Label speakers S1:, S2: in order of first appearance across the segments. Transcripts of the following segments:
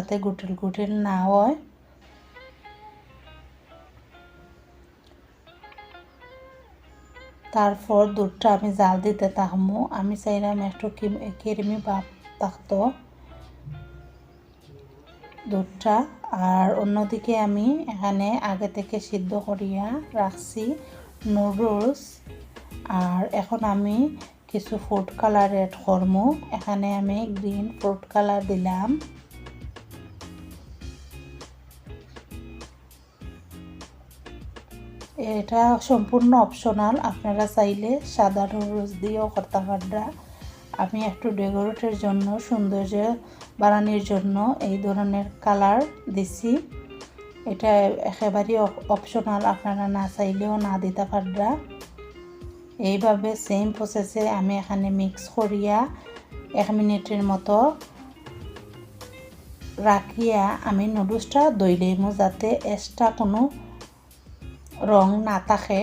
S1: যাতে গুটিল গুটিল না হয়। তারপর দুধটা আমি জাল দিতে থাকবো। আমি চাইলাম একটু ক্রিমি ভাব থাকতো দুধটা। আর অন্যদিকে আমি এখানে আগে থেকে সিদ্ধ করিয়া রাখছি নুডলস। আর এখন আমি কিছু ফুড কালার এড করবো। এখানে আমি গ্রিন ফুড কালার দিলাম। এটা সম্পূর্ণ অপশনাল, আপনারা চাইলে সাদা নুডলস দিয়েও করতে পারবেন। আমি একটু ডেকোরেটের জন্য, সৌন্দর্য বাড়ানোর জন্য এই ধরনের কালার দিছি। এটা একেবারেই অপশনাল, আপনারা না চাইলেও না দিতে পারবেন। এইভাবে সেম প্রসেসে আমি এখানে মিক্স করিয়া 1 মিনিটের মতো রাখিয়া আমি নুডলসটা দইলাম, যাতে এক্সট্রা কোনো রং না থাকে।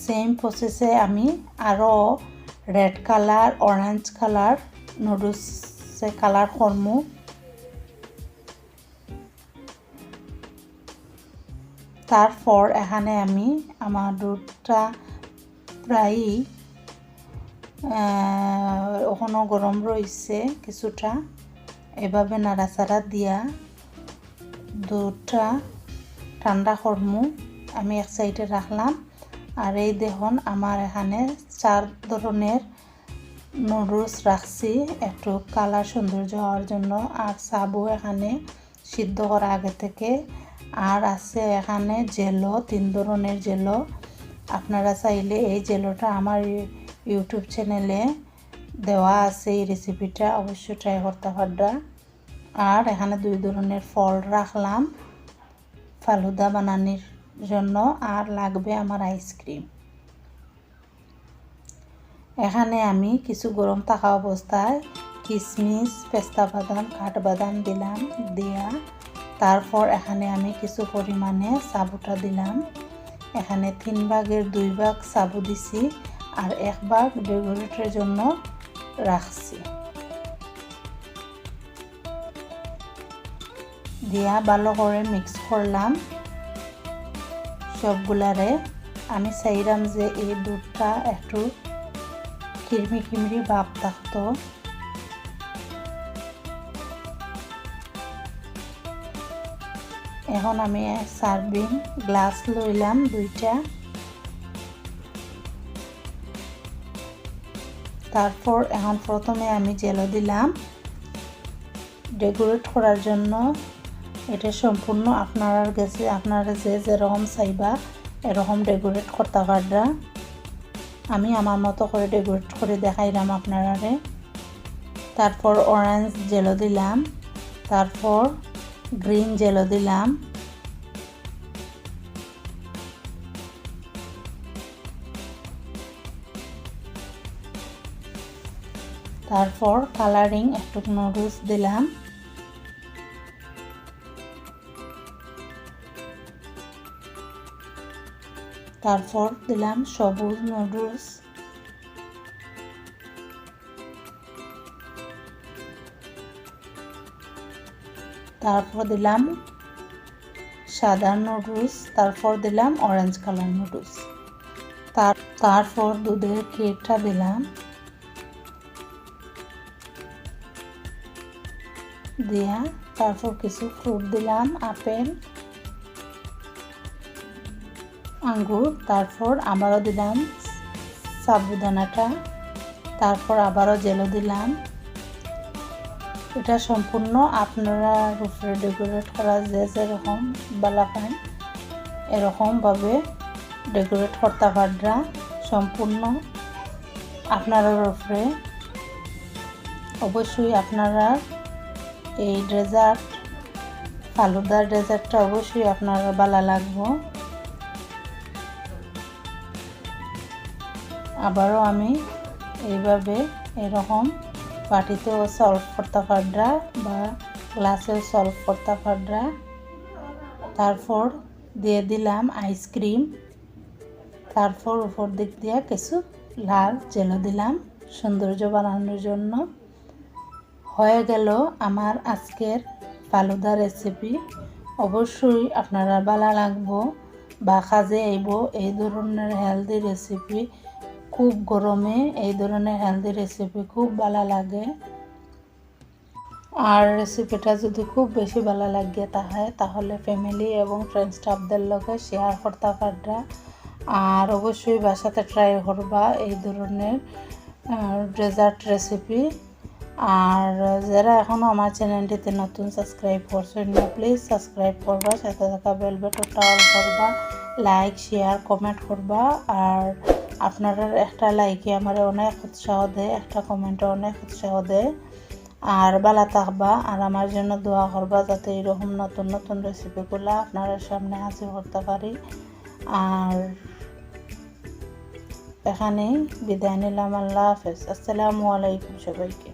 S1: সেম প্রসেসে আমি আরও রেড কালার, অরেঞ্জ কালার নুডলসে কালার করবো। তারপর এখানে আমি আমার দুধটা প্রায় ওখানেও গরম রয়েছে কিছুটা, এভাবে নাড়াচাড়া দিয়া দুধটা ঠান্ডা করবো। আমি এক সাইডে রাখলাম। আর এই দেখুন আমার এখানে 4 ধরনের নুডলস রাখছি একটু কালার সৌন্দর্য হওয়ার জন্য। আর সাবু এখানে সিদ্ধ করা আগে থেকে। আর আছে এখানে জেলো, 3 ধরনের জেলো। আপনারা চাইলে এই জেলোটা আমার ইউটিউব চ্যানেলে দেওয়া আছে, এই রেসিপিটা অবশ্যই ট্রাই করতে পারবেন। আর এখানে 2 ধরনের ফল রাখলাম ফালুদা বানানোর জন্য। আর লাগবে আমার আইসক্রিম। এখানে আমি কিছু গরম থাকা অবস্থায় কিশমিশ, পেস্তা বাদাম, কাঠবাদাম দিলাম দিয়া। তারপর এখানে আমি কিছু পরিমাণে সাবুটা দিলাম। এখানে 3 ভাগের 2 ভাগ সাবু দিছি আর 1 ভাগ ডেকোরেটের জন্য রাখছি। দিয়া ভালো করে মিক্স করলাম সবগুলারে। আমি চাইলাম যে এই দুধটা একটু কিরমি কিরমি ভাব থাকতো। এখন আমি সার্ভিং গ্লাস লইলাম 2টা। তারপর এখন প্রথমে আমি জেলো দিলাম ডেকোরেট করার জন্য। এটা সম্পূর্ণ আপনার কাছে, আপনারা যেরকম চাইবা এরকম ডেকোরেট করতে পারবেন। আমি আমার মতো করে ডেকোরেট করে দেখাইলাম আপনারারে। তারপর অরেঞ্জ জেলো দিলাম, তারপর গ্রিন জেলো দিলাম, তারপর কালারিং একটু নুডলস দিলাম, তারপর দিলাম সবুজ নুডলস, তারপর দিলাম সাদা নুডলস, তারপর দিলাম অরেঞ্জ কালার নুডলস। তারপর দুধের ক্ষীরটা দিলাম, দিয়া তারপর কিছু ফ্রুট দিলাম, আপেল, আঙ্গুর। তারপর আবারও দিলাম সাবুদানাটা, তারপর আবারও জেলো দিলাম। এটা সম্পূর্ণ আপনারা উপরে ডেকোরেট করা যেরকম ভালো পান এরকমভাবে ডেকোরেট করতে পারবেন। সম্পূর্ণ আপনার উপরে। অবশ্যই আপনারা এই ডেজার্ট, ফালুদার ডেজার্টটা অবশ্যই আপনার ভালো লাগবে। আবারও আমি এইভাবে এরকম বাটিতেও সলভ করতে পারবেন বা গ্লাসেও সলভ করতে পারবেন। তারপর দিয়ে দিলাম আইসক্রিম, তারপর উপর দিক দিয়ে কিছু লাল জেলো দিলাম। সৌন্দর্য বাড়ানোর জন্য। হয়ে গেল আমার আজকের ফালুদা রেসিপি। অবশ্যই আপনারা ভালো লাগবো বা কাজে আইব এই ধরনের হেলদি রেসিপি। খুব গরমে এই ধরনের হেলদি রেসিপি খুব ভালো লাগে। আর রেসিপিটা যদি খুব বেশি ভালো লাগে তাহলে ফ্যামিলি এবং ফ্রেন্ড স্টাফদের লগে শেয়ার করতে পারবা। আর অবশ্যই বাসাতে ট্রাই করবা এই ধরনের ডেজার্ট রেসিপি। আর যারা এখনও আমার চ্যানেলটিতে নতুন সাবস্ক্রাইব করছেন না, প্লিজ সাবস্ক্রাইব করবা, সাথে থাকা বেল বাটনটা অন করবা, লাইক শেয়ার কমেন্ট করবা। আর আপনারা একটা লাইকে আমার অনেক উৎসাহ দেয়, একটা কমেন্টে অনেক উৎসাহ দেয়। আর ভালো থাকবা আর আমার জন্য দোয়া করবা যাতে এরকম নতুন নতুন রেসিপিগুলো আপনার সামনে হাজির করতে পারি। আর এখানেই বিদায় নিলাম। আল্লাহ হাফেজ। আসসালামু আলাইকুম সবাইকে।